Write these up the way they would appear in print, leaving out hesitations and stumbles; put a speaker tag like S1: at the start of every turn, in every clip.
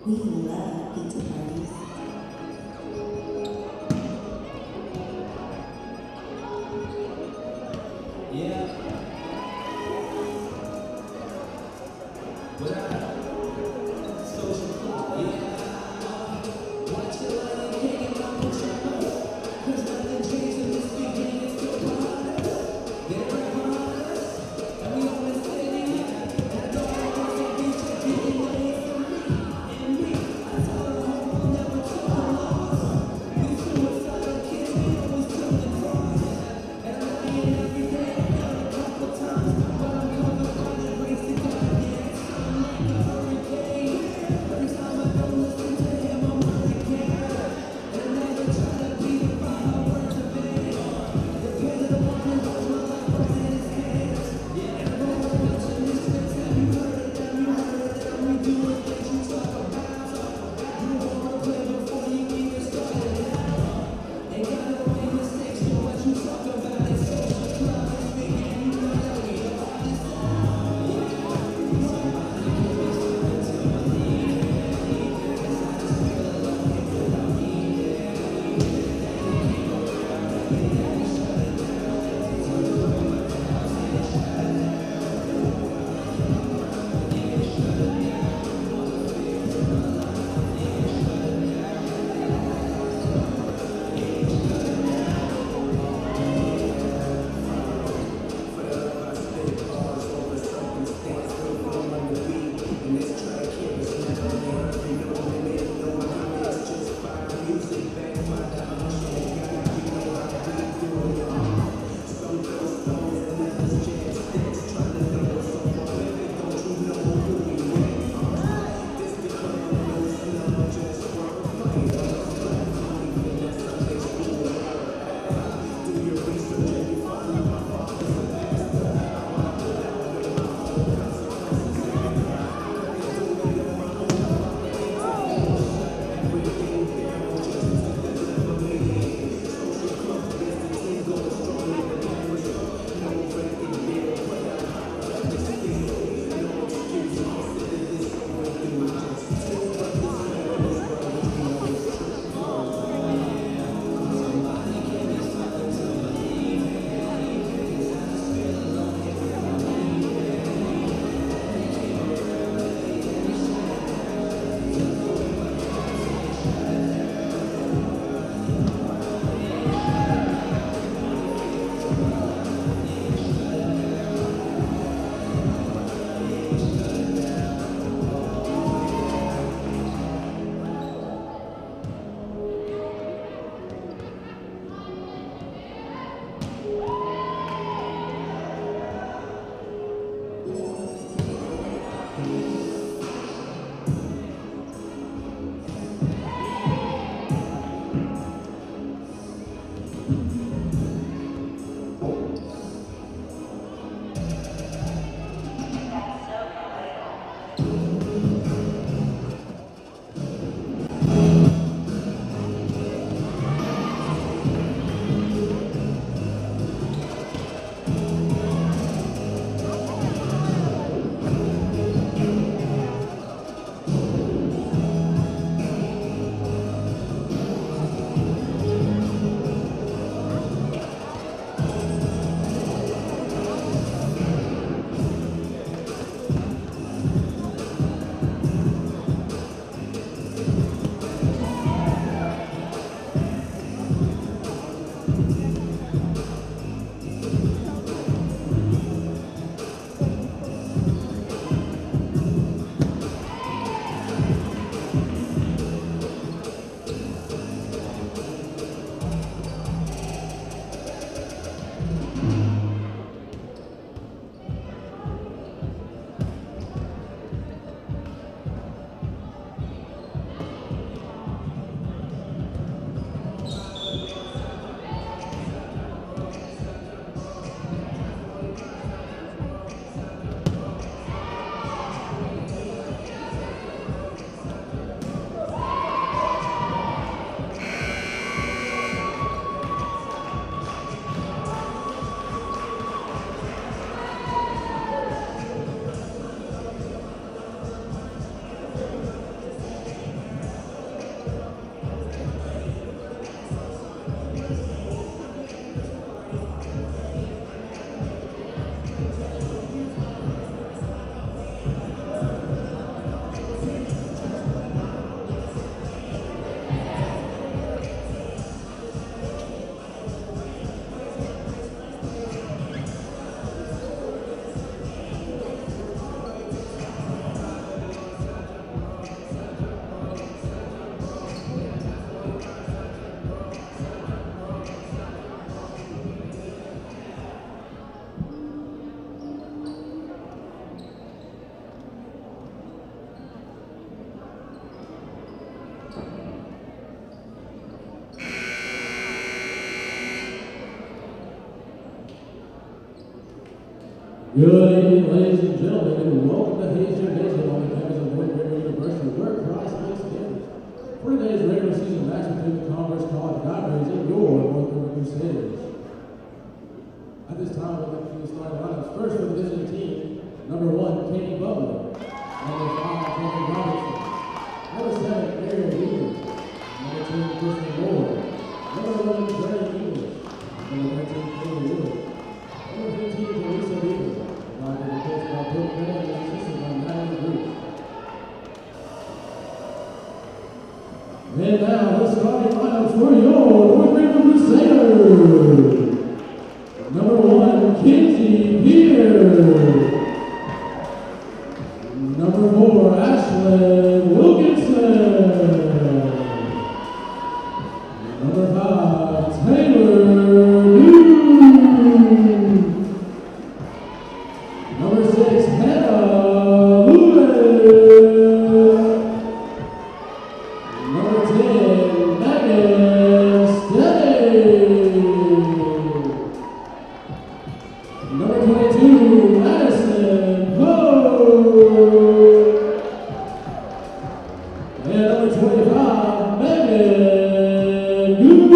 S1: We love pizza parties.
S2: Yeah. But social club, yeah. Watch your line and hang out with your mouth. 'Cause nothing changed in this beginning, it's still behind us. They're behind us. And we always say, yeah. And all of us are beaching, getting away from me. And me, I told her home, we'll never took a loss. We suicidal kids, we always took the cross. And I'm lying every day, I got a couple times. But I'm covered by the grace of God, yeah, it's Good evening, ladies and gentlemen, and welcome to Hayes Gymnasium on the campus of Greenville University, where Christ makes games. 4 days regular season match between the Converse College Valkyries and your North Greenville Crusaders. At this time, we'd like to do the starting lineups. First for the visiting team, number 1, Katie Butler. Number 5, Kevin Robertson. Number 7, Aaron Williams. Number 2, Kristen Moore. Number 11, Jerry English. Number 13, Katie Wood. Number 15, Teresa Beaver. Number 14, Bill Bennett, and assisted by Natalie Bruce. And now, let's start your lineups for your North Greenville Crusaders. Number 1, Kinsey Peters. Number 4, Ashlyn Wilkinson. Number 5, Taylor New. Number 6, Hannah Lewis. Number 10, Megan Steady. Number 22, Madison Poe. And number 25, Megan Goon.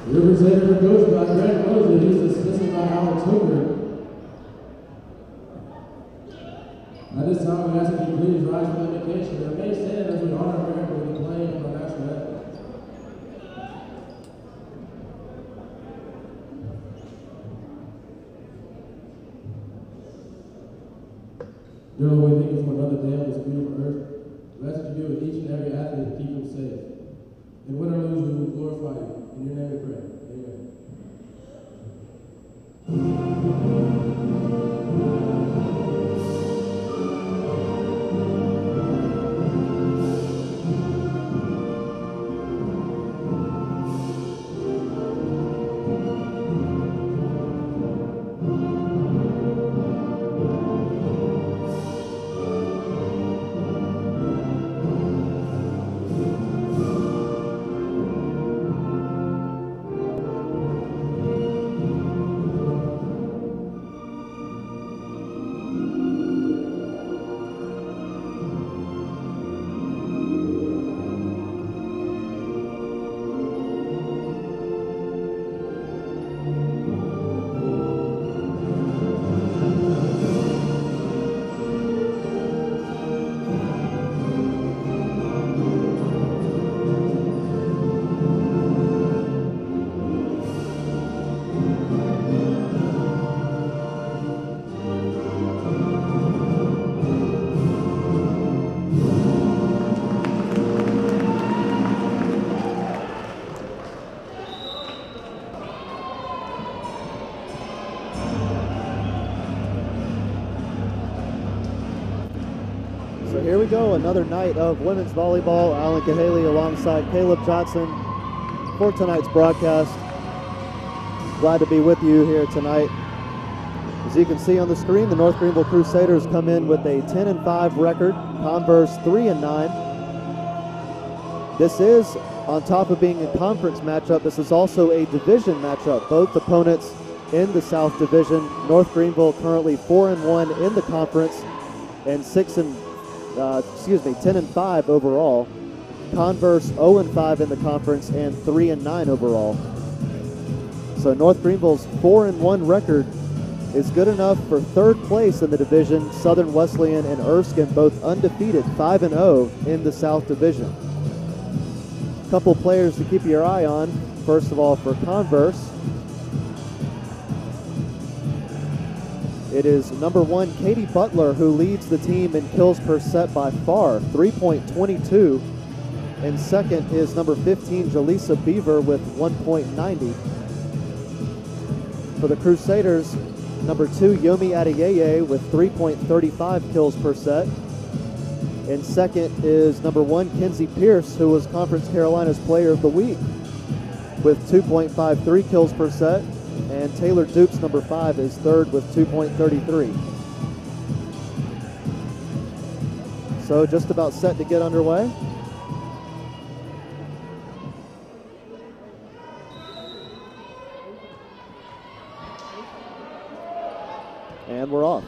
S2: Representative coached by Greg Mosley, he's assisted by Alex Hooker. At this time, we ask that you please rise for the invocation and remain standing as we honor America with the playing of our national anthem. Dear Lord, we thank you for another day on this beautiful earth. We ask that you be with each and every athlete and keep them safe. And win or lose, we will glorify you. In your name we pray. Amen.
S3: So here we go, another night of women's volleyball. Alan Cahaley alongside Caleb Johnson for tonight's broadcast. Glad to be with you here tonight. As you can see on the screen, the North Greenville Crusaders come in with a 10-5 record, Converse 3-9. This is, on top of being a conference matchup, this is also a division matchup. Both opponents in the South Division. North Greenville currently 4-1 in the conference and 10-5 overall. Converse 0-5 in the conference and 3-9 overall. So North Greenville's 4-1 record is good enough for third place in the division. Southern Wesleyan and Erskine both undefeated, 5-0 in the South Division. Couple players to keep your eye on. First of all, for Converse, it is number 1, Katie Butler, who leads the team in kills per set by far, 3.22. And second is number 15, Jaleesa Beaver with 1.90. For the Crusaders, number 2, Yomi Adeyeye with 3.35 kills per set. And second is number 1, Kinsey Pierce, who was Conference Carolina's Player of the Week with 2.53 kills per set. And Taylor Dukes, number 5, is third with 2.33. So just about set to get underway. And we're off.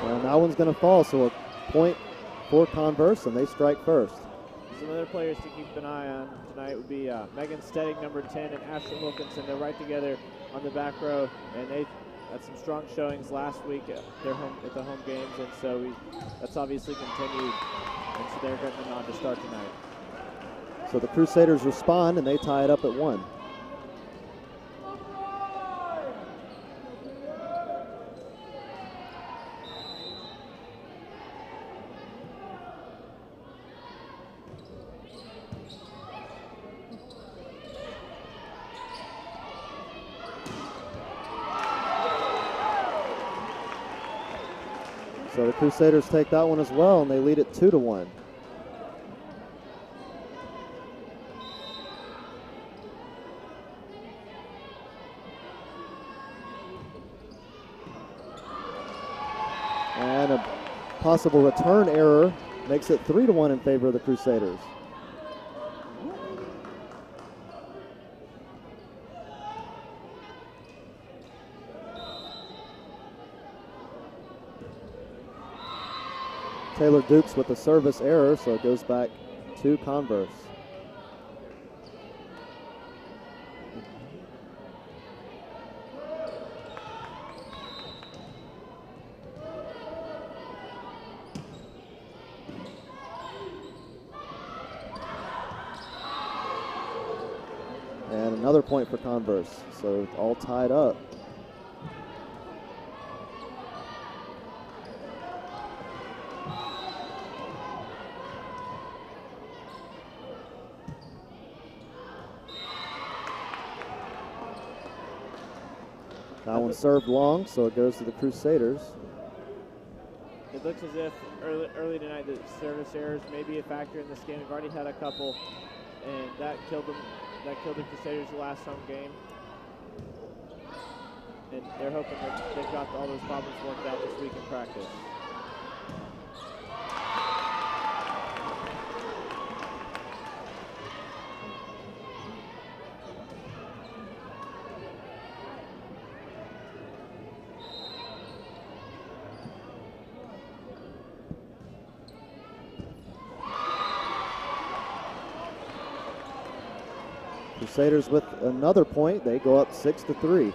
S3: And that one's going to fall, so a point for Converse, and they strike first.
S4: Some other players to keep an eye on tonight would be Megan Stedding, number 10, and Ashley Wilkinson. They're right together on the back row, and they had some strong showings last week at the home games, and so that's obviously continued, and so they're getting an on to start tonight.
S3: So the Crusaders respond, and they tie it up at 1. So the Crusaders take that one as well, and they lead it 2-1. And a possible return error makes it 3-1 in favor of the Crusaders. Taylor Dukes with a service error, so it goes back to Converse. And another point for Converse, so all tied up. That one served long, so it goes to the Crusaders.
S4: It looks as if early tonight the service errors may be a factor in this game. We've already had a couple, and that killed them. That killed the Crusaders the last home game. And they're hoping that they've got all those problems worked out this week in practice.
S3: Crusaders with another point. They go up 6-3.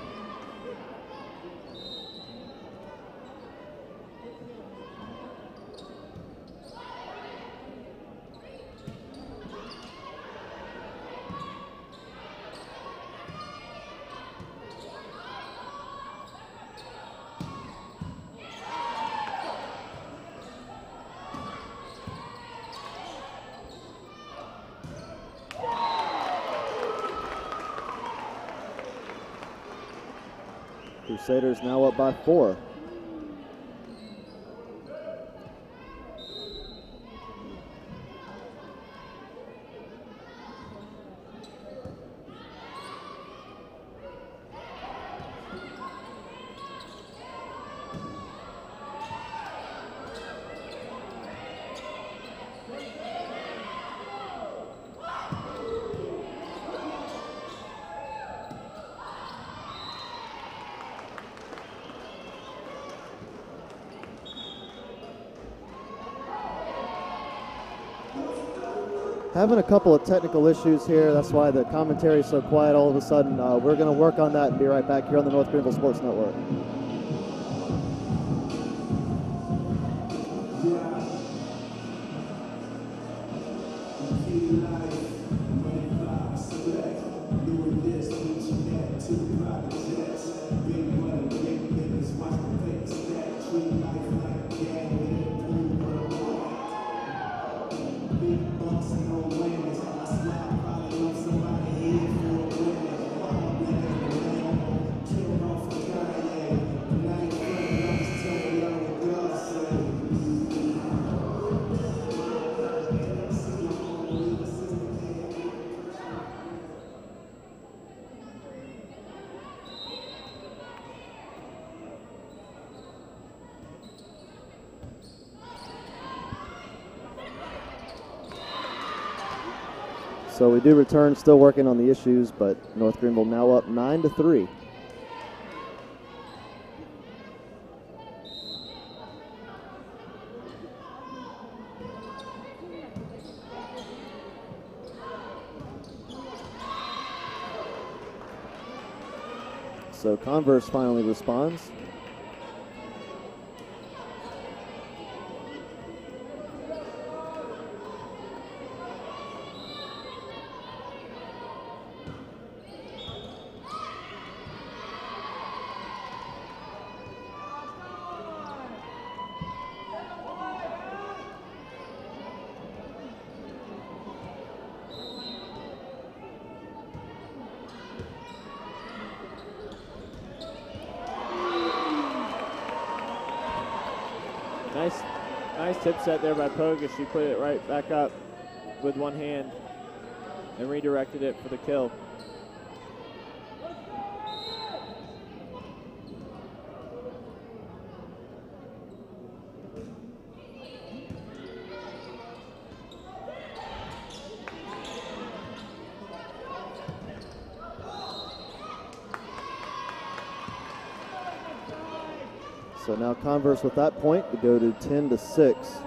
S3: Crusaders now up by 4. Having a couple of technical issues here. That's why the commentary is so quiet all of a sudden. We're going to work on that and be right back here on the North Greenville Sports Network. So we do return, still working on the issues, but North Greenville now up 9-3. So Converse finally responds.
S4: Nice tip set there by Poga. She put it right back up with one hand and redirected it for the kill.
S3: So now Converse with that point to go to 10-6.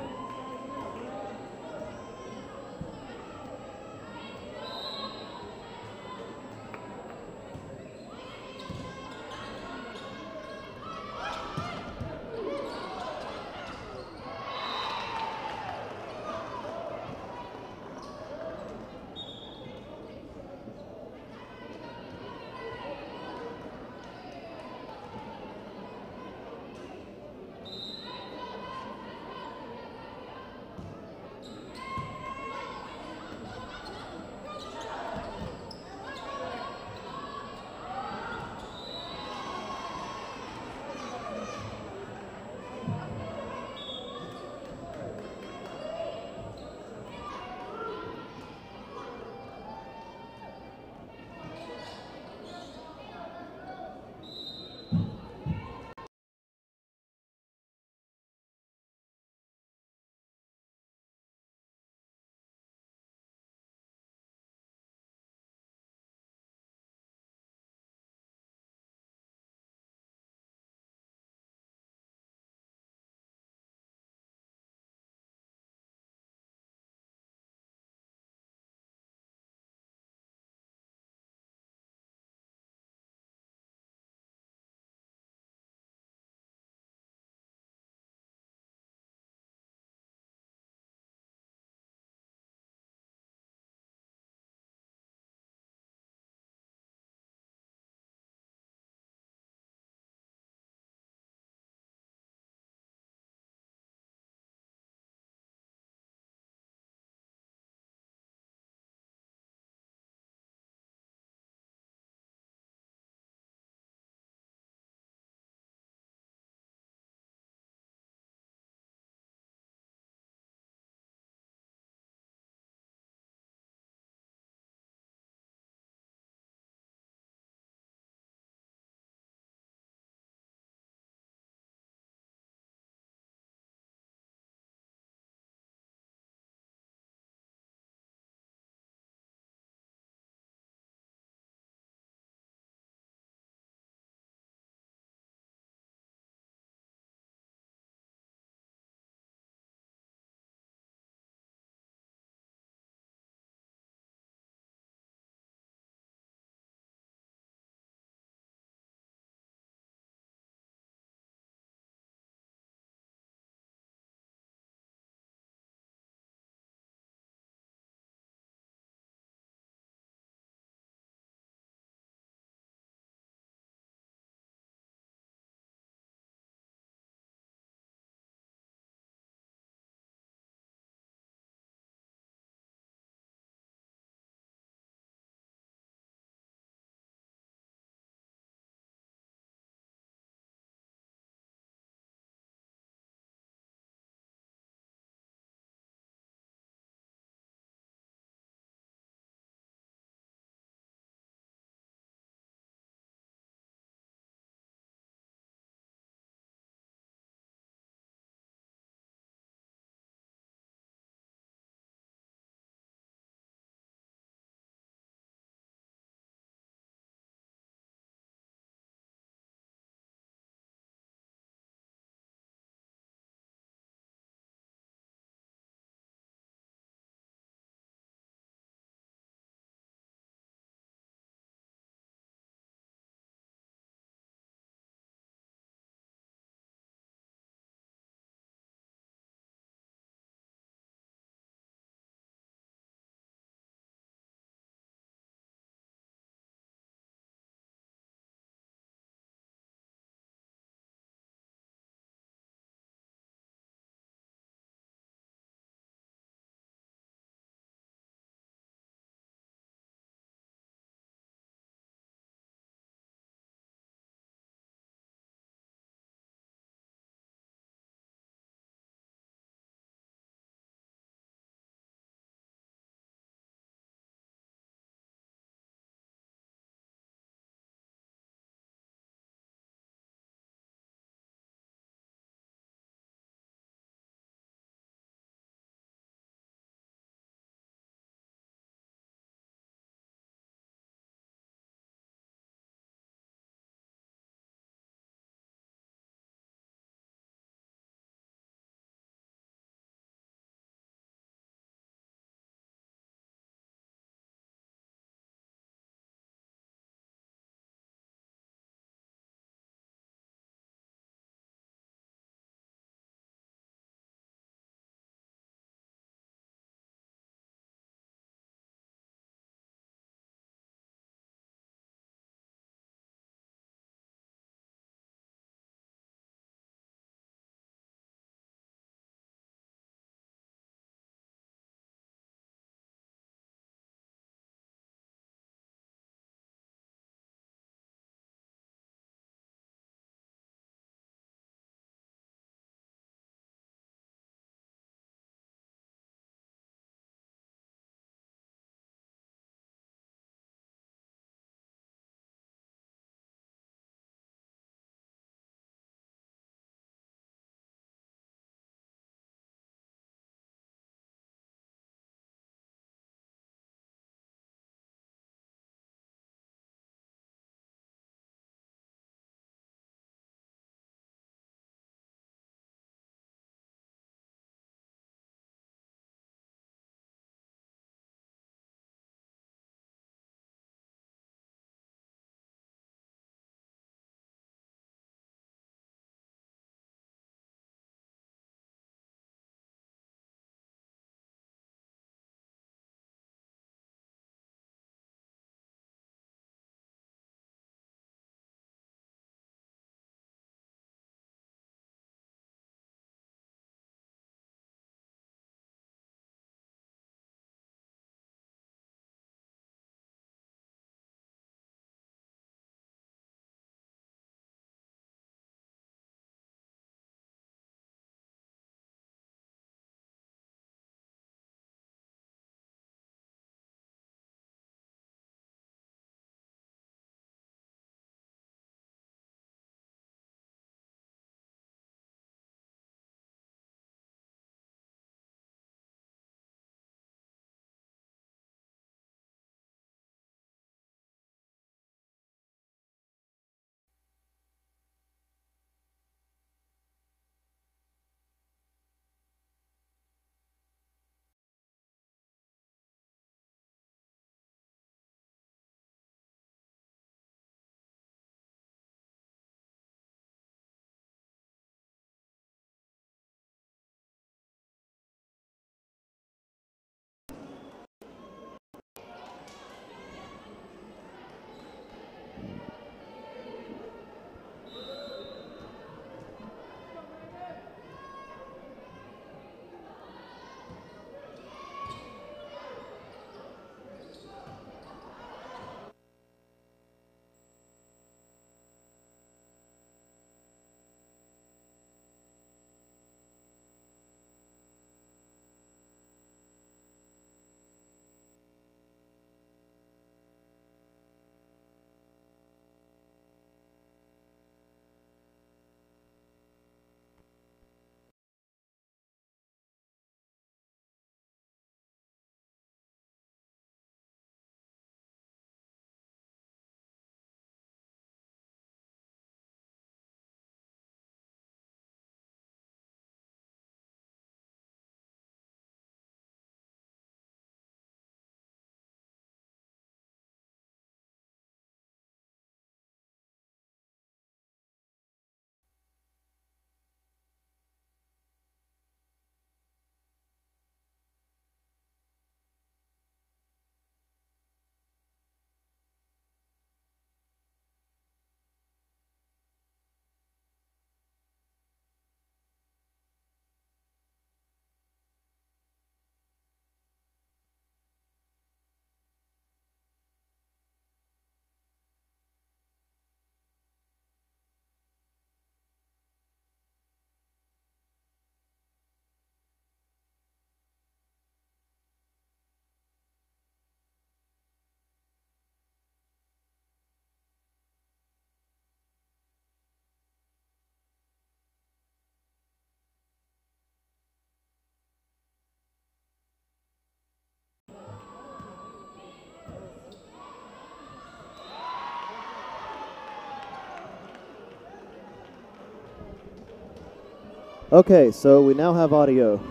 S3: Okay, so we now have audio.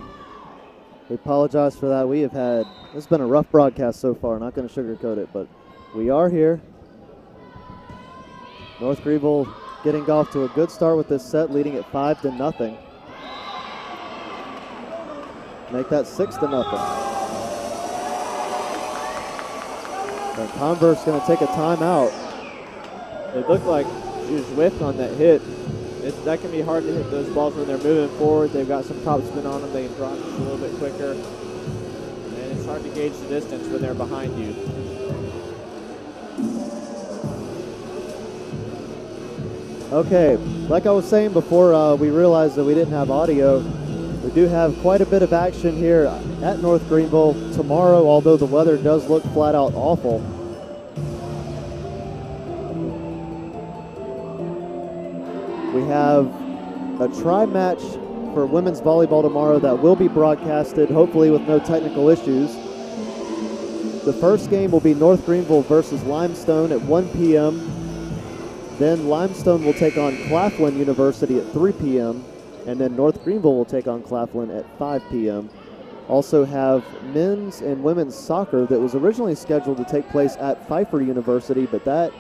S3: We apologize for that. It's been a rough broadcast so far, not going to sugarcoat it, but we are here. North Greenville getting off to a good start with this set, leading at 5-0. Make that 6-0. And Converse going to take a timeout.
S4: It looked like she was whiffed on that hit. That can be hard to hit those balls when they're moving forward. They've got some topspin on them. They can drop just a little bit quicker. And it's hard to gauge the distance when they're behind you.
S3: Okay, like I was saying before we realized that we didn't have audio, we do have quite a bit of action here at North Greenville tomorrow, although the weather does look flat out awful. We have a tri-match for women's volleyball tomorrow that will be broadcasted, hopefully with no technical issues. The first game will be North Greenville versus Limestone at 1 p.m. Then Limestone will take on Claflin University at 3 p.m. And then North Greenville will take on Claflin at 5 p.m. Also have men's and women's soccer that was originally scheduled to take place at Pfeiffer University, but that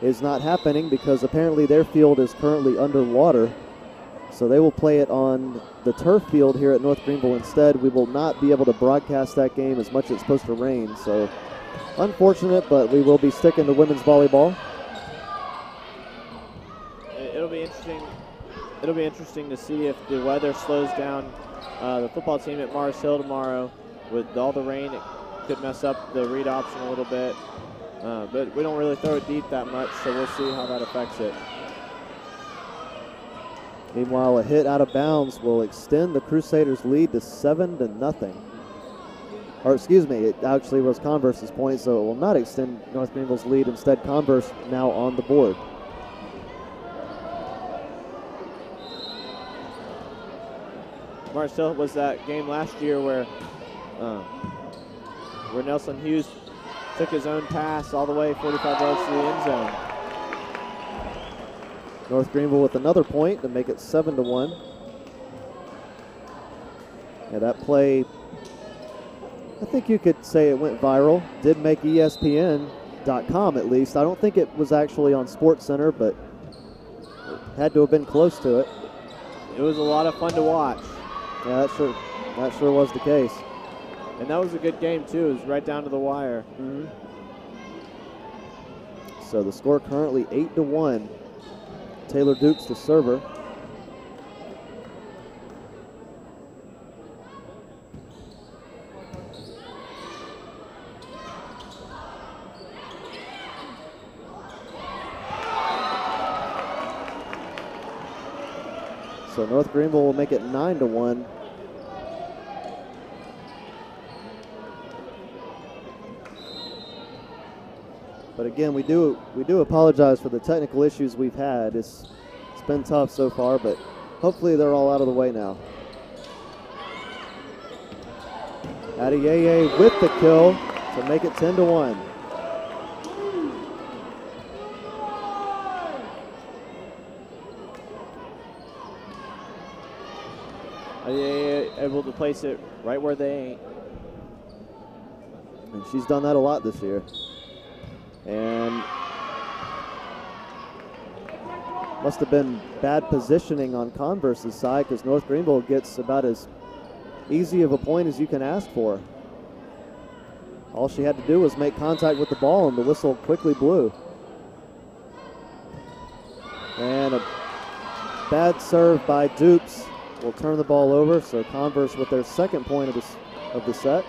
S3: is not happening because apparently their field is currently underwater. So they will play it on the turf field here at North Greenville instead. We will not be able to broadcast that game as much as it's supposed to rain. So unfortunate, but we will be sticking to women's volleyball.
S4: It'll be interesting. It'll be interesting to see if the weather slows down the football team at Mars Hill tomorrow. With all the rain, it could mess up the read option a little bit. But we don't really throw it deep that much, so we'll see how that affects it.
S3: Meanwhile, a hit out of bounds will extend the Crusaders' lead to 7-0. Or excuse me, it actually was Converse's point, so it will not extend North Greenville's lead. Instead, Converse now on the board.
S4: Mars Hill was that game last year where Nelson Hughes took his own pass all the way 45 yards to the end zone.
S3: North Greenville with another point to make it 7-1. Yeah, that play, I think you could say it went viral. Did make ESPN.com at least. I don't think it was actually on SportsCenter, but it had to have been close to it.
S4: It was a lot of fun to watch.
S3: Yeah, that sure was the case.
S4: And that was a good game, too. It was right down to the wire.
S3: Mm-hmm. So the score currently 8-1. Taylor Dukes the server. So North Greenville will make it 9-1. But again, we do apologize for the technical issues we've had. It's been tough so far, but hopefully they're all out of the way now. Adeyeye with the kill to make it 10-1.
S4: Able to place it right where they ain't.
S3: And she's done that a lot this year. And must have been bad positioning on Converse's side because North Greenville gets about as easy of a point as you can ask for. All she had to do was make contact with the ball and the whistle quickly blew. And a bad serve by Dupes will turn the ball over, so Converse with their second point of the set.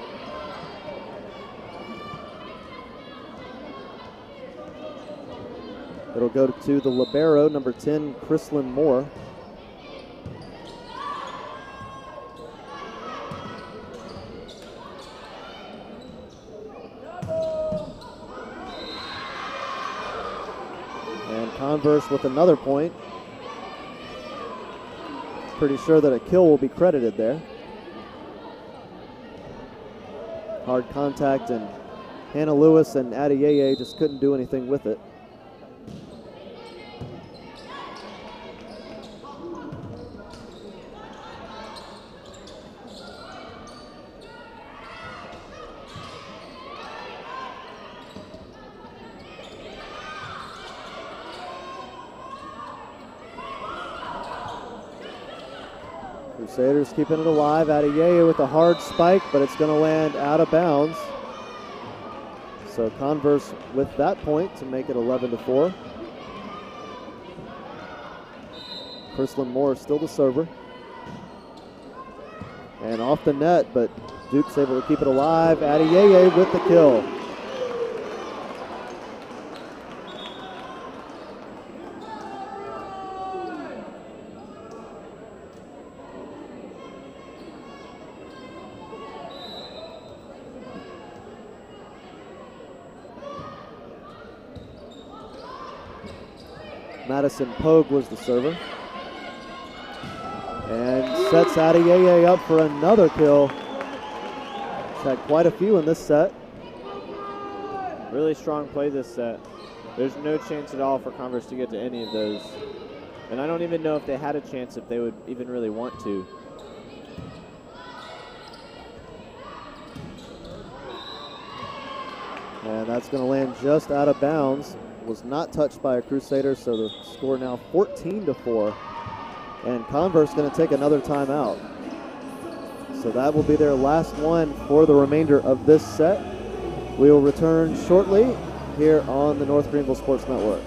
S3: It'll go to the libero, number 10, Chrislyn Moore. And Converse with another point. Pretty sure that a kill will be credited there. Hard contact, and Hannah Lewis and Adeyeye just couldn't do anything with it. Crusaders keeping it alive. Adeyeye with a hard spike, but it's going to land out of bounds. So Converse with that point to make it 11-4. Chrislyn Moore still the server. And off the net, but Duke's able to keep it alive. Adeyeye with the kill. Madison Pogue was the server. And sets Adeyeye up for another kill. He's had quite a few in this set.
S4: Really strong play this set. There's no chance at all for Converse to get to any of those. And I don't even know if they had a chance, if they would even really want to.
S3: And that's going to land just out of bounds. Was not touched by a Crusader, so the score now 14-4. And Converse going to take another timeout. So that will be their last one for the remainder of this set. We will return shortly here on the North Greenville Sports Network.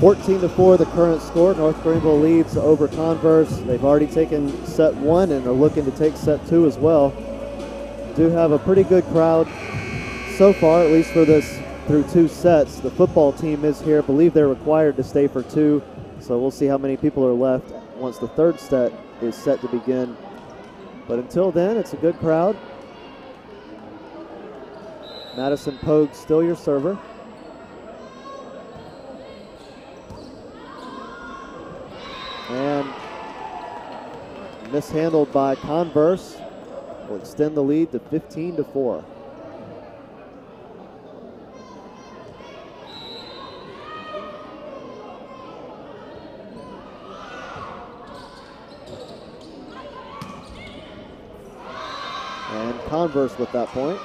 S3: 14-4 the current score. North Greenville leads over Converse. They've already taken set one and are looking to take set two as well. Do have a pretty good crowd so far, at least for this through two sets. The football team is here. I believe they're required to stay for two, so we'll see how many people are left once the third set is set to begin. But until then, it's a good crowd. Madison Pogue still your server. And mishandled by Converse will extend the lead to 15-4. And Converse with that point.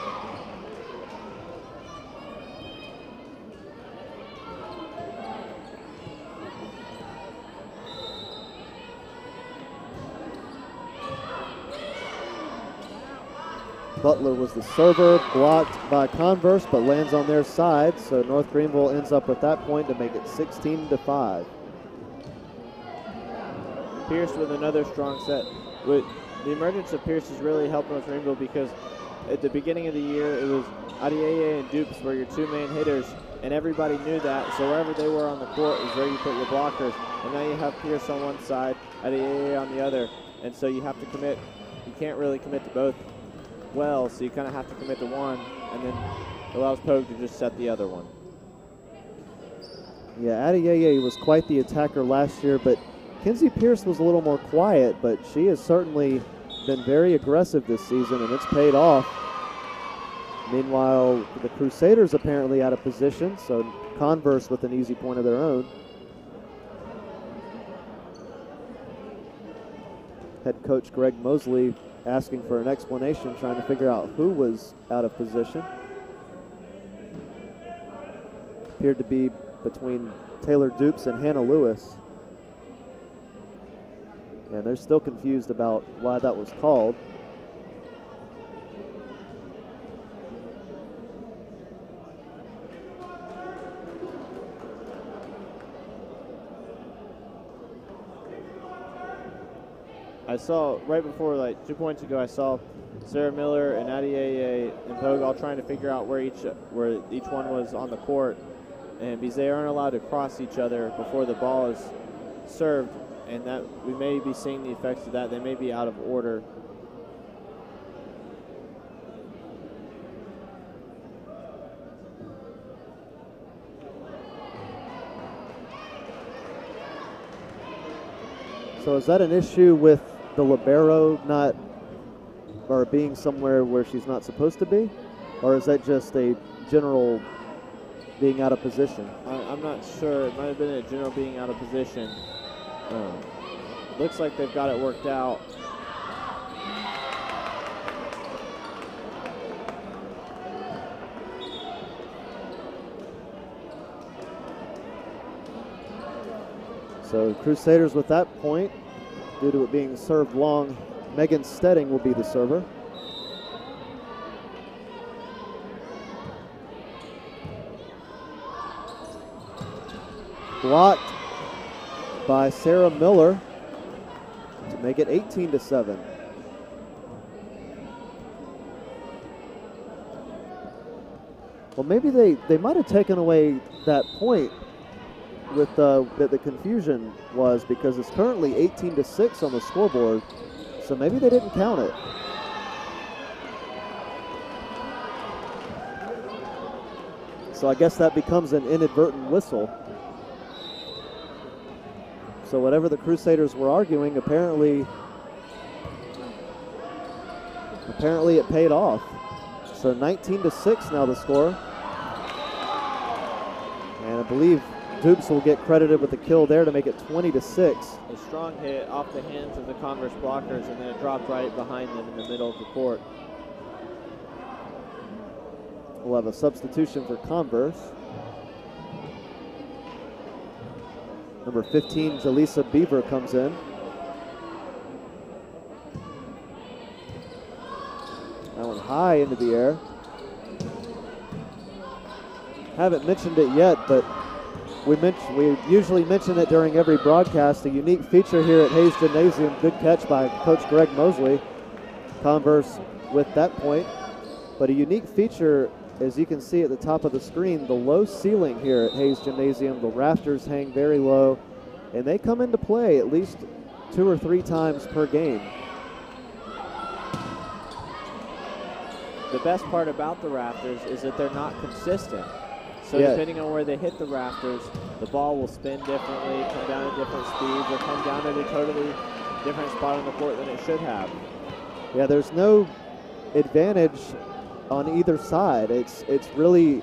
S3: Butler was the server, blocked by Converse, but lands on their side. So North Greenville ends up with that point to make it 16-5.
S4: Pierce with another strong set. With the emergence of Pierce has really helped North Greenville, because at the beginning of the year, it was Adeyeye and Dupes were your two main hitters, and everybody knew that. So wherever they were on the court is where you put your blockers. And now you have Pierce on one side, Adeyeye on the other, and so you have to commit. You can't really commit to both well, so you kind of have to commit to one, and then it allows Pogue to just set the other one.
S3: Yeah, Adeyeye was quite the attacker last year, but Kenzie Pierce was a little more quiet, but she has certainly been very aggressive this season, and it's paid off. Meanwhile, the Crusaders apparently out of position, so Converse with an easy point of their own. Head coach Greg Mosley asking for an explanation, trying to figure out who was out of position. Appeared to be between Taylor Dupes and Hannah Lewis. And they're still confused about why that was called.
S4: I saw right before, like 2 points ago, I saw Sarah Miller and Adieye and Pogue all trying to figure out where each one was on the court, and because they aren't allowed to cross each other before the ball is served, and that we may be seeing the effects of that. They may be out of order.
S3: So is that an issue with the libero not, or being somewhere where she's not supposed to be? Or is that just a general being out of position?
S4: I'm not sure. It might have been a general being out of position. Looks like they've got it worked out.
S3: So Crusaders with that point, due to it being served long, Megan Stedding will be the server. Blocked by Sarah Miller to make it 18-7. Well, maybe they might have taken away that point with that the confusion was, because it's currently 18-6 on the scoreboard, so maybe they didn't count it. So I guess that becomes an inadvertent whistle. So whatever the Crusaders were arguing, apparently it paid off. So 19-6 now the score. And I believe Dupes will get credited with the kill there to make it 20-6.
S4: A strong hit off the hands of the Converse blockers, and then it dropped right behind them in the middle of the court.
S3: We'll have a substitution for Converse. Number 15, Jaleesa Beaver comes in. That one high into the air. Haven't mentioned it yet, but we usually mention it during every broadcast. A unique feature here at Hayes Gymnasium. Good catch by Coach Greg Mosley. Converse with that point. But a unique feature, as you can see at the top of the screen, the low ceiling here at Hayes Gymnasium. The rafters hang very low, and they come into play at least 2 or 3 times per game.
S4: The best part about the rafters is that they're not consistent. So
S3: Yeah.
S4: depending on where they hit the rafters, the ball will spin differently, come down at different speeds, or come down at a totally different spot on the court than it should have.
S3: Yeah, there's no advantage on either side. It's really,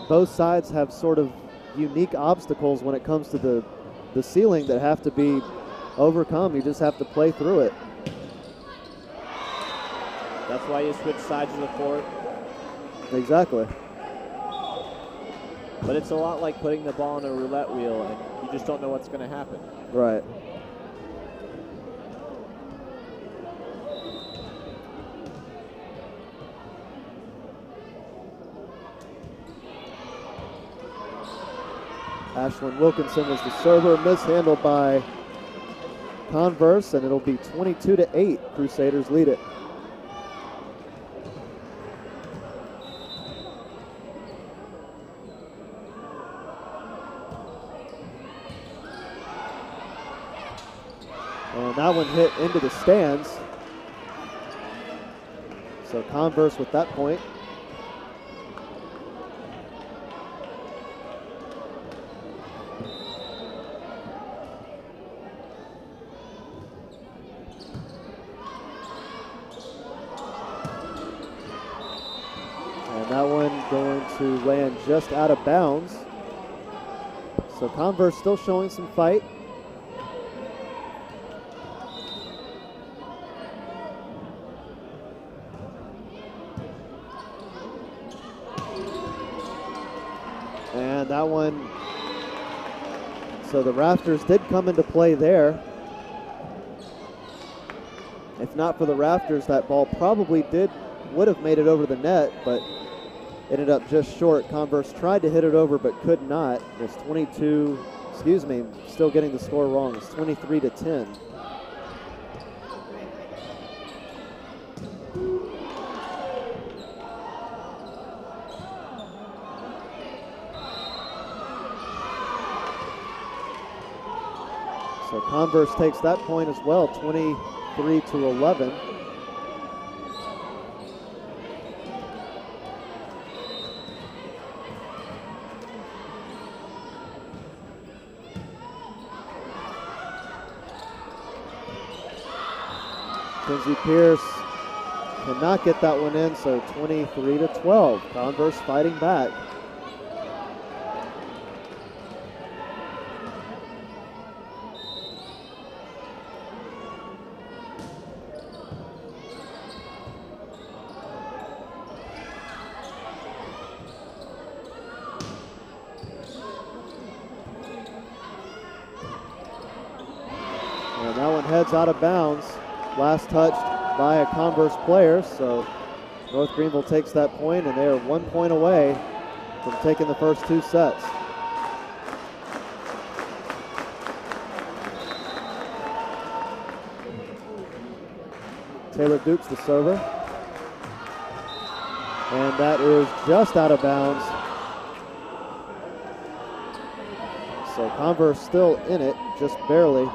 S3: both sides have sort of unique obstacles when it comes to the ceiling that have to be overcome. You just have to play through it.
S4: That's why you switch sides of the court.
S3: Exactly.
S4: But it's a lot like putting the ball on a roulette wheel, and you just don't know what's going to happen.
S3: Right. Ashlyn Wilkinson was the server, mishandled by Converse, and it'll be 22-8. Crusaders lead it. And that one hit into the stands. So Converse with that point. And that one going to land just out of bounds. So Converse still showing some fight. And that one, so the rafters did come into play there. If not for the rafters, that ball probably would have made it over the net, but ended up just short. Converse tried to hit it over, but could not. It's still getting the score wrong. It's 23-10. Converse takes that point as well, 23-11. Kinsey Pierce cannot get that one in, so 23-12. Converse fighting back. And that one heads out of bounds. Last touched by a Converse player, so North Greenville takes that point, and they are 1 point away from taking the first 2 sets. Taylor Dukes the server. And that is just out of bounds. So Converse still in it, just barely.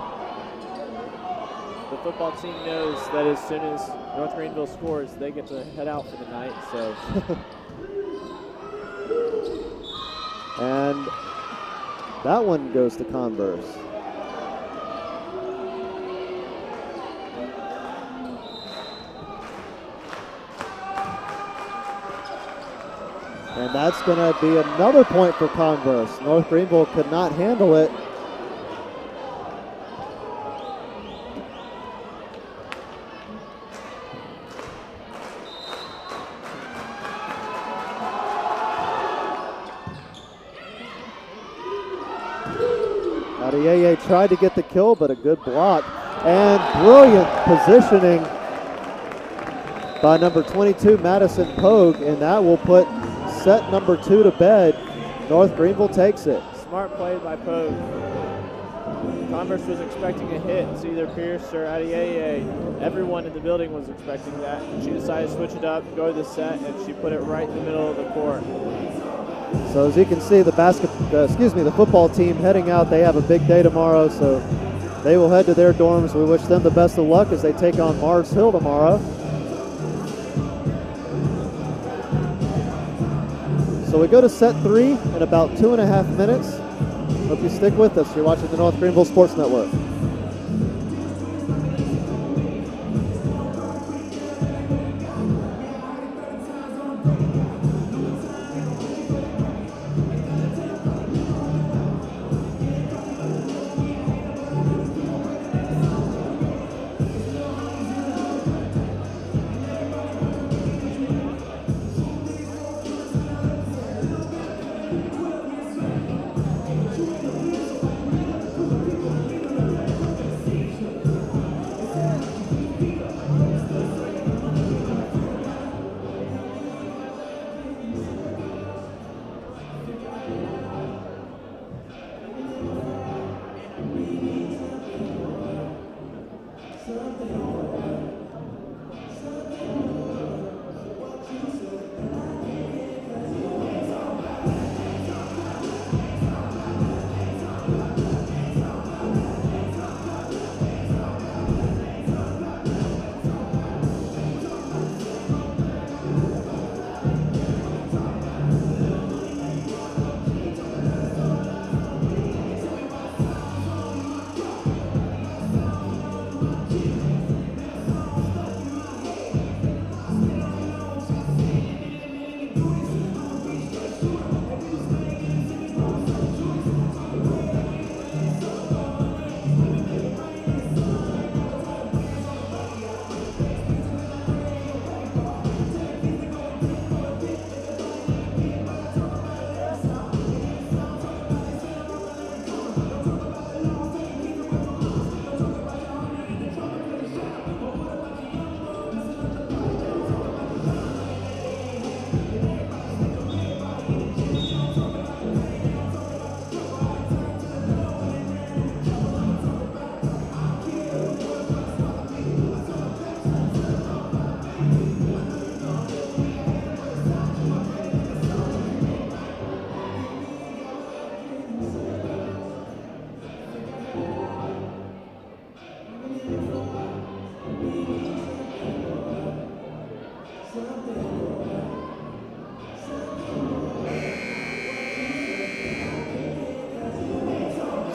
S4: The football team knows that as soon as North Greenville scores, they get to head out for the night. So,
S3: and that one goes to Converse. And that's going to be another point for Converse. North Greenville could not handle it. Adeyeye tried to get the kill, but a good block. And brilliant positioning by number 22, Madison Pogue, and that will put set number 2 to bed. North Greenville takes it.
S4: Smart play by Pogue. Converse was expecting a hit. It's either Pierce or Adeyeye. Everyone in the building was expecting that. She decided to switch it up, go to the set, and she put it right in the middle of the court.
S3: So as you can see, the football team heading out. They have a big day tomorrow, so they will head to their dorms. We wish them the best of luck as they take on Mars Hill tomorrow. So we go to set 3 in about 2.5 minutes. Hope you stick with us. You're watching the North Greenville Sports Network.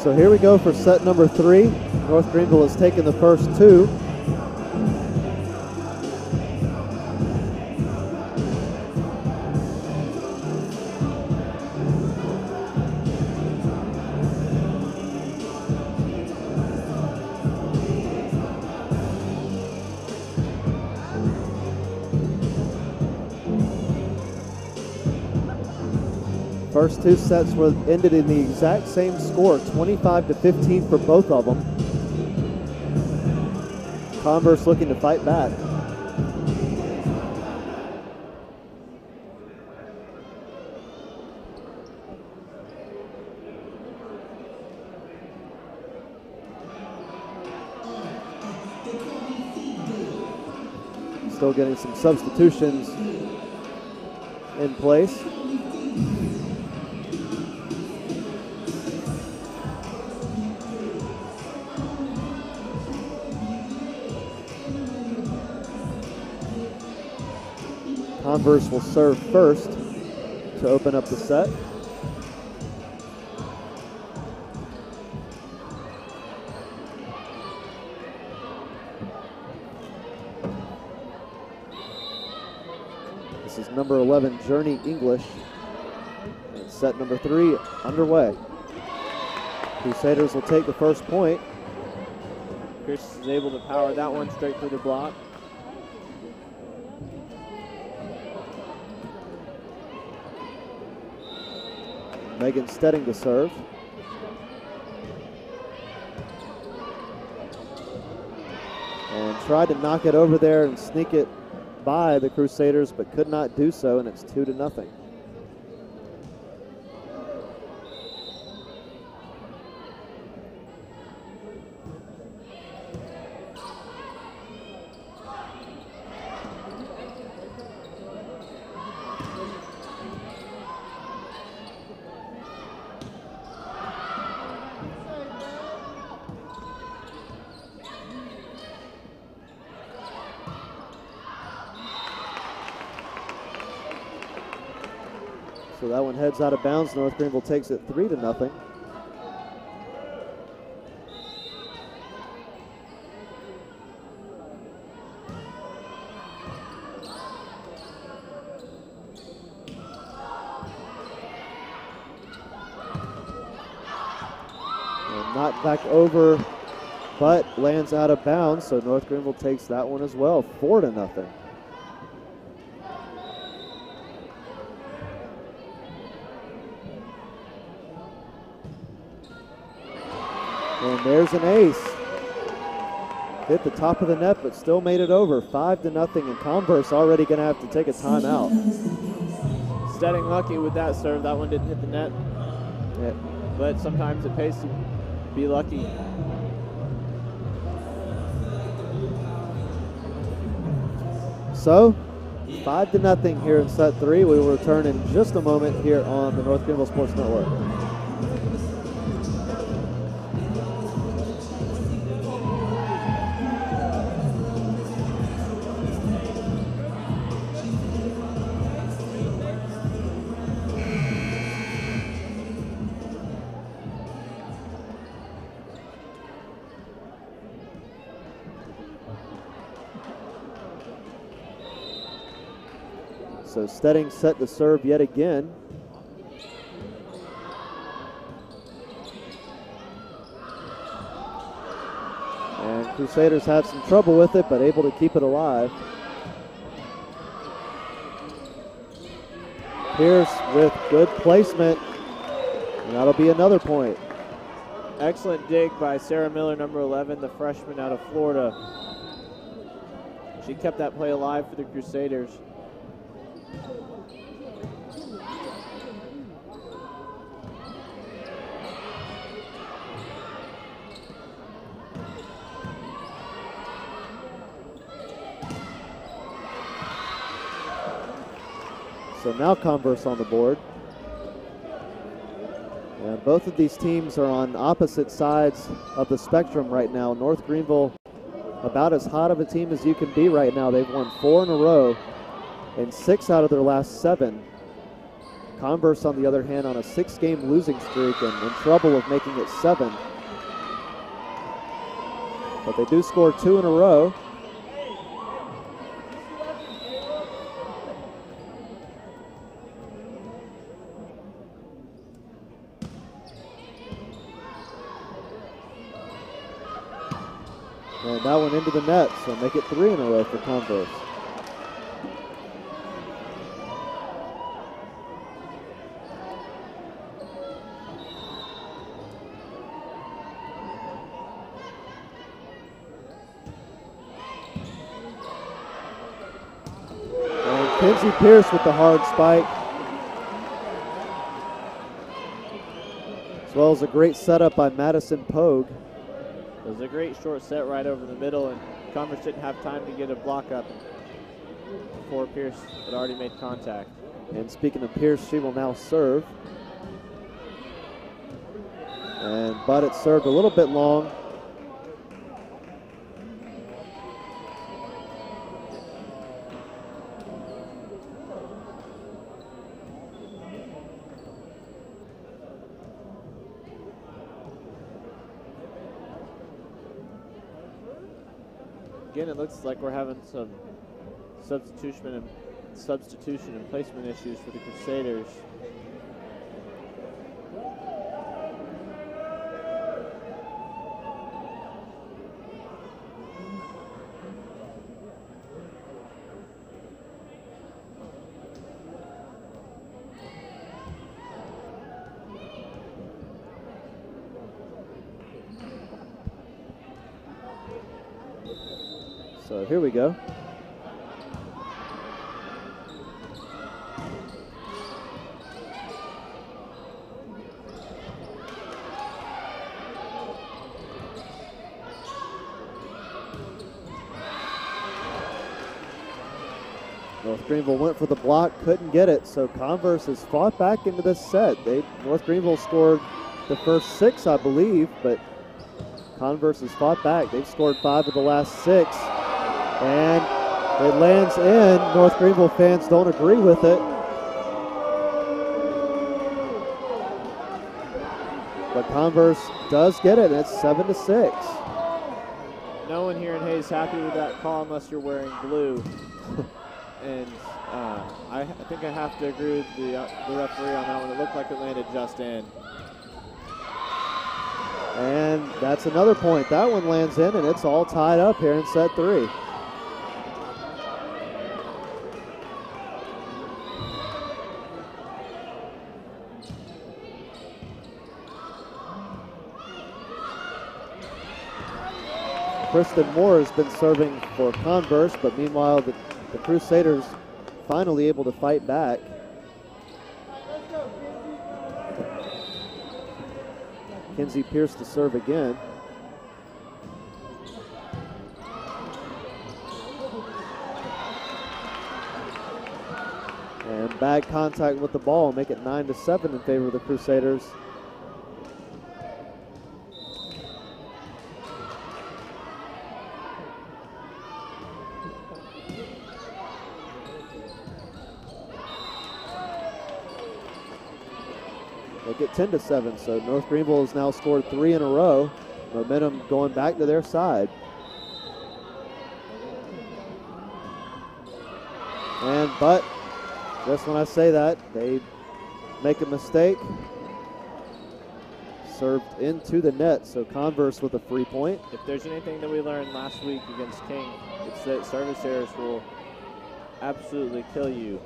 S3: So here we go for set number 3. North Greenville has taken the first 2. First 2 sets were ended in the exact same score, 25-15 for both of them. Converse looking to fight back. Still getting some substitutions in place. Converse will serve first to open up the set. This is number 11, Journey English. And set number 3 underway. Crusaders will take the first point.
S4: Chris is able to power that one straight through the block.
S3: Megan Stedding to serve. And tried to knock it over there and sneak it by the Crusaders, but could not do so, and it's 2-0. So that one heads out of bounds. North Greenville takes it 3-0. And knocked back over, but lands out of bounds. So North Greenville takes that one as well, 4-0. And there's an ace. Hit the top of the net, but still made it over. 5-0, and Converse already going to have to take a timeout.
S4: Stedding lucky with that serve. That one didn't hit the net.
S3: Yeah.
S4: But sometimes it pays to be lucky.
S3: So, 5-0 here in set 3. We will return in just a moment here on the North Greenville Sports Network. So Stedding set to serve yet again. And Crusaders had some trouble with it, but able to keep it alive. Pierce with good placement. And that'll be another point.
S4: Excellent dig by Sarah Miller, number 11, the freshman out of Florida. She kept that play alive for the Crusaders.
S3: So now Converse on the board. And both of these teams are on opposite sides of the spectrum right now. North Greenville, about as hot of a team as you can be right now. They've won 4 in a row and 6 out of their last 7. Converse, on the other hand, on a 6-game losing streak and in trouble of making it 7. But they do score 2 in a row. And that one into the net, so make it 3 in a row for Converse. And Kenzie Pierce with the hard spike. As well as a great setup by Madison Pogue.
S4: It was a great short set right over the middle, and Converse didn't have time to get a block up before Pierce had already made contact.
S3: And speaking of Pierce, she will now serve. But it served a little bit long.
S4: Again, it looks like we're having some substitution and placement issues for the Crusaders.
S3: So here we go. North Greenville went for the block, couldn't get it, so Converse has fought back into this set. North Greenville scored the first 6, I believe, but Converse has fought back. They've scored 5 of the last 6, and it lands in. North Greenville fans don't agree with it. But Converse does get it, and it's 7-6.
S4: No one here in Hayes happy with that call unless you're wearing blue. And I think I have to agree with the referee on that one. It looked like it landed just in.
S3: And that's another point. That one lands in, and it's all tied up here in set 3. Kristen Moore has been serving for Converse, but meanwhile the Crusaders finally able to fight back. Kenzie Pierce to serve again. And bad contact with the ball, make it 9-7 in favor of the Crusaders. Make it 10-7, so North Greenville has now scored 3 in a row. Momentum going back to their side. But just when I say that, they make a mistake. Served into the net, so Converse with a free point.
S4: If there's anything that we learned last week against King, it's that service errors will absolutely kill you.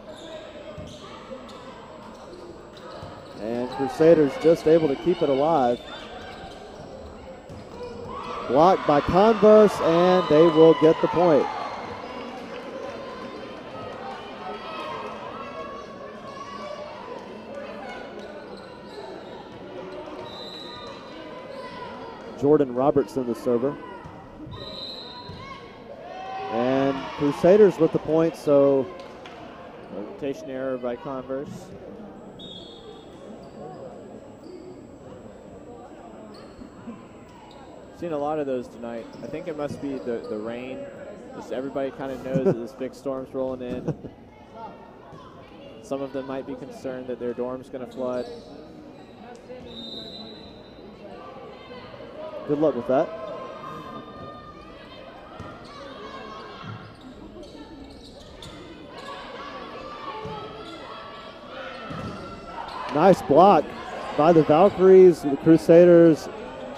S3: And Crusaders just able to keep it alive. Blocked by Converse, and they will get the point. Jordan Robertson, the server. And Crusaders with the point, so
S4: rotation error by Converse. Seen a lot of those tonight. I think it must be the rain. Just everybody kind of knows that this big storm's rolling in. Some of them might be concerned that their dorm's going to flood.
S3: Good luck with that. Nice block by the Valkyries. The Crusaders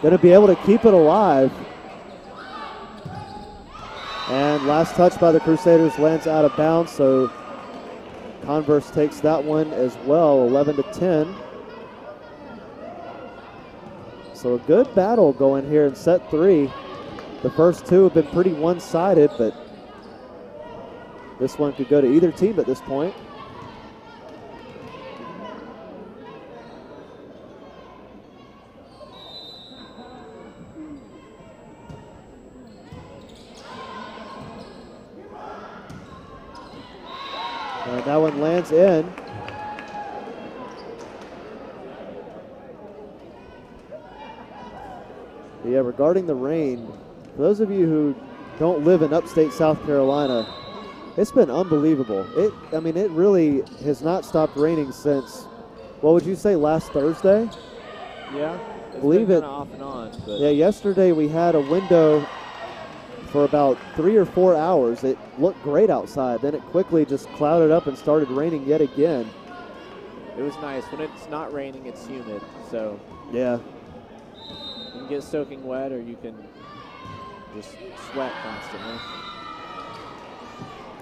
S3: going to be able to keep it alive. And last touch by the Crusaders lands out of bounds, so Converse takes that one as well, 11-10. So a good battle going here in set 3. The first two have been pretty one-sided, but this one could go to either team at this point. And that one lands in. Yeah, regarding the rain, for those of you who don't live in upstate South Carolina, it's been unbelievable. It really has not stopped raining since, what would you say, last Thursday?
S4: Yeah, it's
S3: believe
S4: been
S3: it.
S4: Off and on. But
S3: Yeah, yesterday we had a window for about 3 or 4 hours. It looked great outside. Then it quickly just clouded up and started raining yet again.
S4: it was nice. When it's not raining, it's humid. So
S3: Yeah.
S4: you can get soaking wet, or you can just sweat constantly.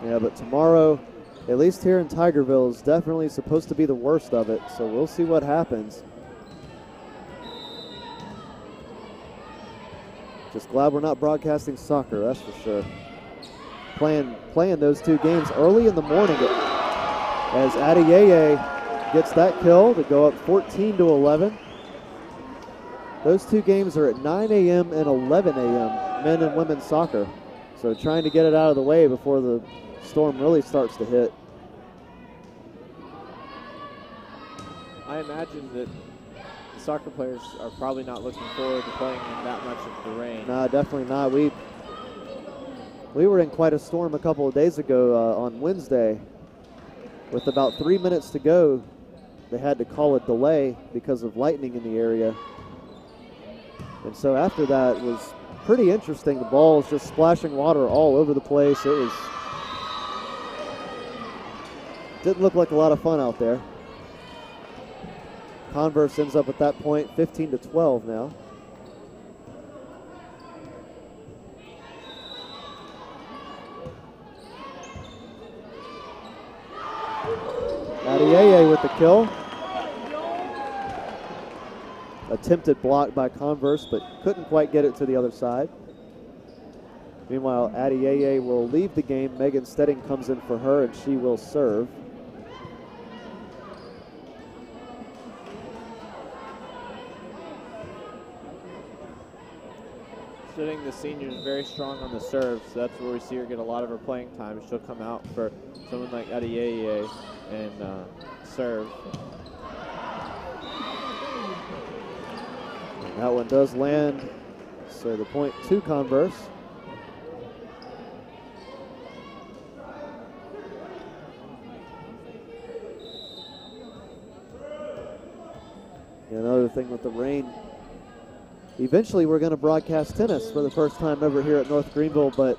S3: Yeah, but tomorrow, at least here in Tigerville, is definitely supposed to be the worst of it. So we'll see what happens. Just glad we're not broadcasting soccer, that's for sure. Playing those two games early in the morning as Adeyeye gets that kill to go up 14-11. Those two games are at 9 a.m. and 11 a.m., men and women's soccer. So trying to get it out of the way before the storm really starts to hit.
S4: I imagine that the soccer players are probably not looking forward to playing in that much of the rain.
S3: Nah, definitely not. We were in quite a storm a couple of days ago on Wednesday. With about 3 minutes to go, they had to call a delay because of lightning in the area. And so after that, it was pretty interesting. The ball was just splashing water all over the place. Didn't look like a lot of fun out there. Converse ends up at that point 15-12 now. Adeyeye with the kill. Attempted block by Converse, but couldn't quite get it to the other side. Meanwhile, Adeyeye will leave the game. Megan Stedding comes in for her, and she will serve.
S4: Stedding, the senior, is very strong on the serve, so that's where we see her get a lot of her playing time. She'll come out for someone like Adeyeye and serve.
S3: That one does land, so the point to Converse. Another thing with the rain, eventually we're going to broadcast tennis for the first time ever here at North Greenville, but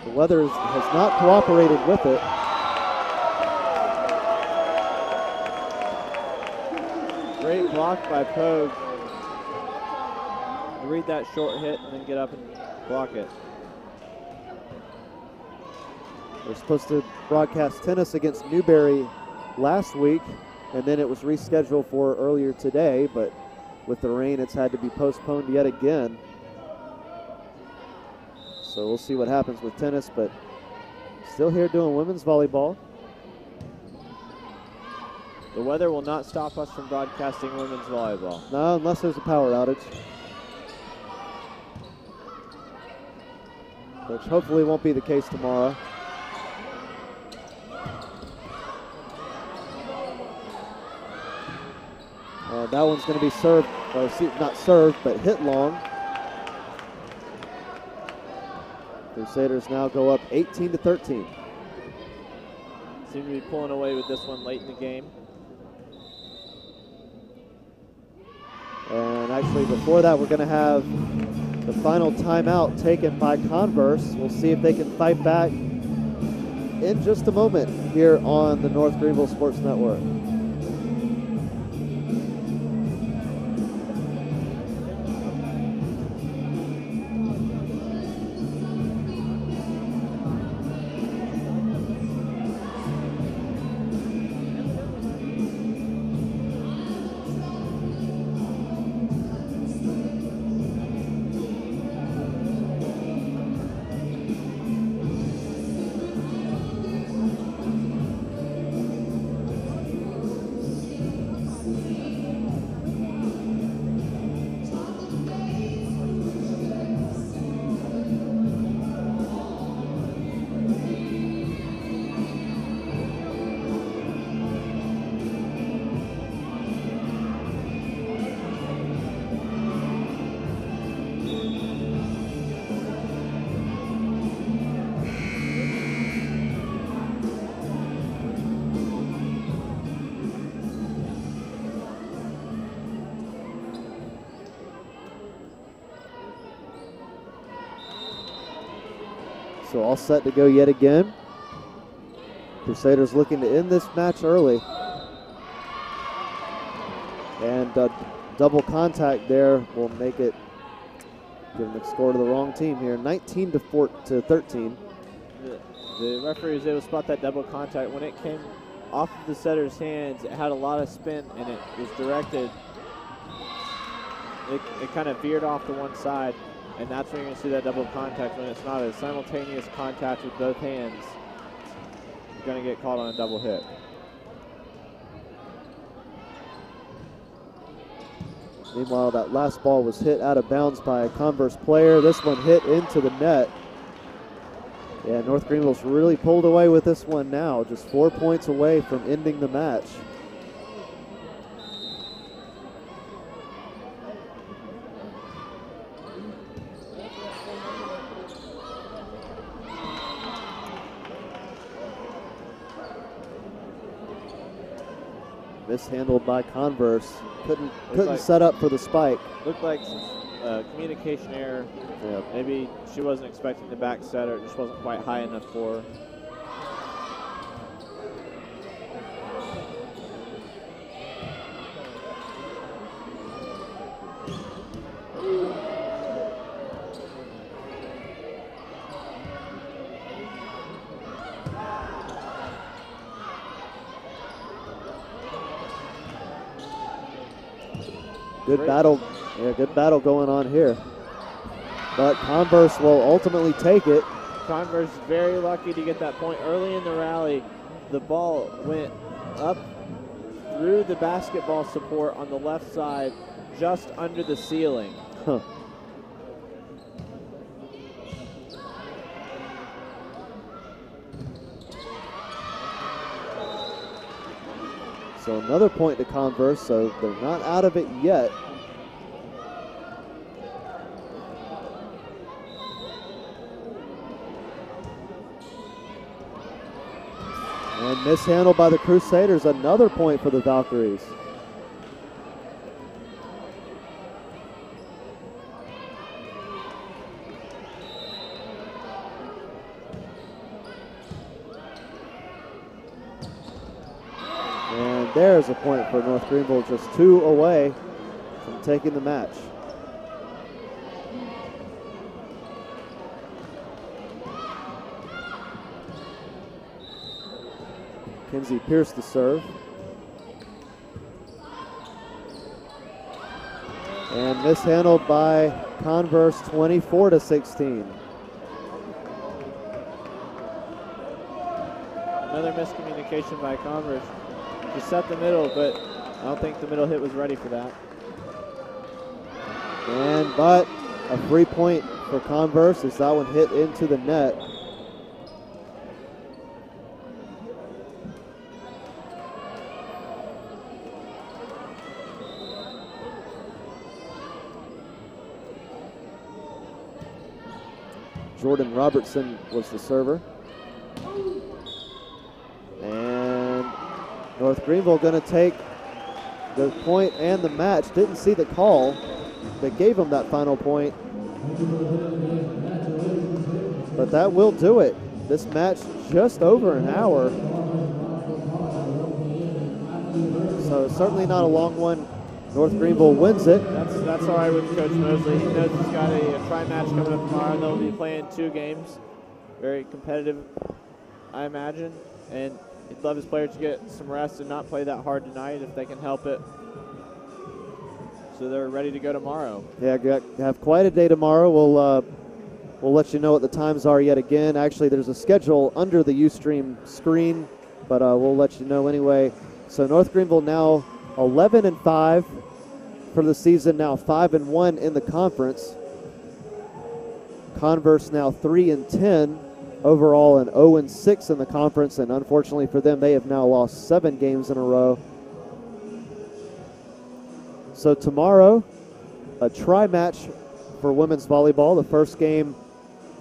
S3: the weather has not cooperated with it.
S4: Great block by Pogue. Read that short hit and then get up and block it.
S3: We're supposed to broadcast tennis against Newberry last week, and then it was rescheduled for earlier today, but with the rain, it's had to be postponed yet again. So we'll see what happens with tennis, but still here doing women's volleyball.
S4: The weather will not stop us from broadcasting women's volleyball.
S3: No, unless there's a power outage. Which hopefully won't be the case tomorrow. And that one's going to be served, or not served, but hit long. Crusaders now go up 18-13.
S4: seem to be pulling away with this one late in the game.
S3: And actually, before that, we're going to have the final timeout taken by Converse. We'll see if they can fight back in just a moment here on the North Greenville Sports Network. So all set to go yet again. Crusaders looking to end this match early. And double contact there will make it, giving the score to the wrong team here, 19-13.
S4: The referee was able to spot that double contact. When it came off of the setter's hands, it had a lot of spin and it was directed. It kind of veered off to one side. And that's when you're going to see that double contact. When it's not a simultaneous contact with both hands, you're going to get caught on a double hit.
S3: Meanwhile, that last ball was hit out of bounds by a Converse player. This one hit into the net. Yeah, North Greenville's really pulled away with this one now, just 4 points away from ending the match. Mishandled by Converse. Couldn't set up for the spike.
S4: Looked like some communication error.
S3: Yeah.
S4: Maybe she wasn't expecting the back setter. It just wasn't quite high enough for her.
S3: Good battle. Yeah, good battle going on here. But Converse will ultimately take it.
S4: Converse is very lucky to get that point early in the rally. The ball went up through the basketball support on the left side, just under the ceiling.
S3: Huh. So another point to Converse, so they're not out of it yet. And mishandled by the Crusaders, another point for the Valkyries. And there's a point for North Greenville, just 2 away from taking the match. Kinsey Pierce to serve. And mishandled by Converse, 24-16.
S4: Another miscommunication by Converse. She set the middle, but I don't think the middle hit was ready for that.
S3: But a free point for Converse as that one hit into the net. Jordan Robertson was the server. And North Greenville going to take the point and the match. Didn't see the call that gave them that final point. But that will do it. This match just over an hour. So certainly not a long one. North Greenville wins it.
S4: That's all right with Coach Mosley. He knows he's got a tri-match coming up tomorrow. They'll be playing 2 games. Very competitive, I imagine. And he'd love his players to get some rest and not play that hard tonight if they can help it. So they're ready to go tomorrow.
S3: Yeah, have quite a day tomorrow. We'll let you know what the times are yet again. Actually, there's a schedule under the Ustream screen, but we'll let you know anyway. So North Greenville now 11-5 for the season, now 5-1 in the conference. Converse now 3-10 overall and 0-6 in the conference, and unfortunately for them, they have now lost 7 games in a row. So tomorrow, a tri-match for women's volleyball. The first game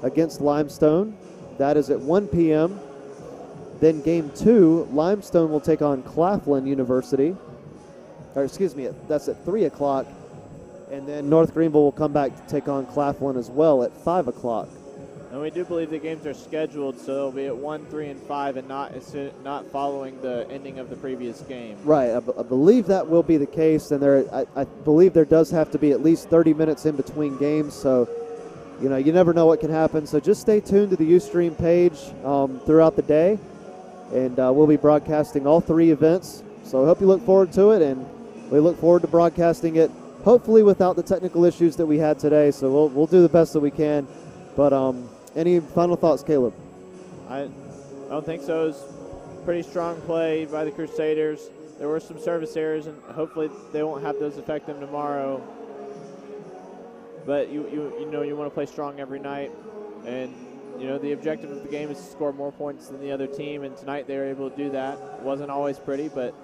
S3: against Limestone. That is at 1 p.m. Then game 2, Limestone will take on Claflin University. Or excuse me, that's at 3 o'clock. And then North Greenville will come back to take on Claflin as well at 5 o'clock.
S4: And we do believe the games are scheduled, so they'll be at 1, 3, and 5, and not following the ending of the previous game.
S3: Right, I believe that will be the case, and I believe there does have to be at least 30 minutes in between games, so you know, you never know what can happen. So just stay tuned to the Ustream page throughout the day, and we'll be broadcasting all 3 events. So I hope you look forward to it, and we look forward to broadcasting it, hopefully without the technical issues that we had today. So we'll do the best that we can. But any final thoughts, Caleb?
S4: I don't think so. It was pretty strong play by the Crusaders. There were some service errors, and hopefully they won't have those affect them tomorrow. But you know you want to play strong every night, and you know the objective of the game is to score more points than the other team, and tonight they were able to do that. It wasn't always pretty, but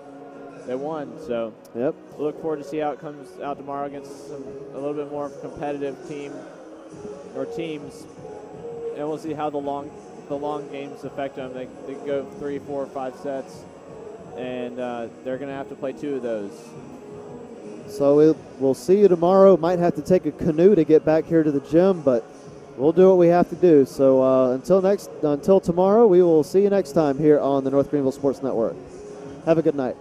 S4: they won. So
S3: yep,
S4: we'll look forward to see how it comes out tomorrow against a little bit more competitive team or teams, and we'll see how the long games affect them. They go 3, 4, 5 sets, and they're going to have to play 2 of those.
S3: So we'll see you tomorrow. Might have to take a canoe to get back here to the gym, but we'll do what we have to do. So until tomorrow, we will see you next time here on the North Greenville Sports Network. Have a good night.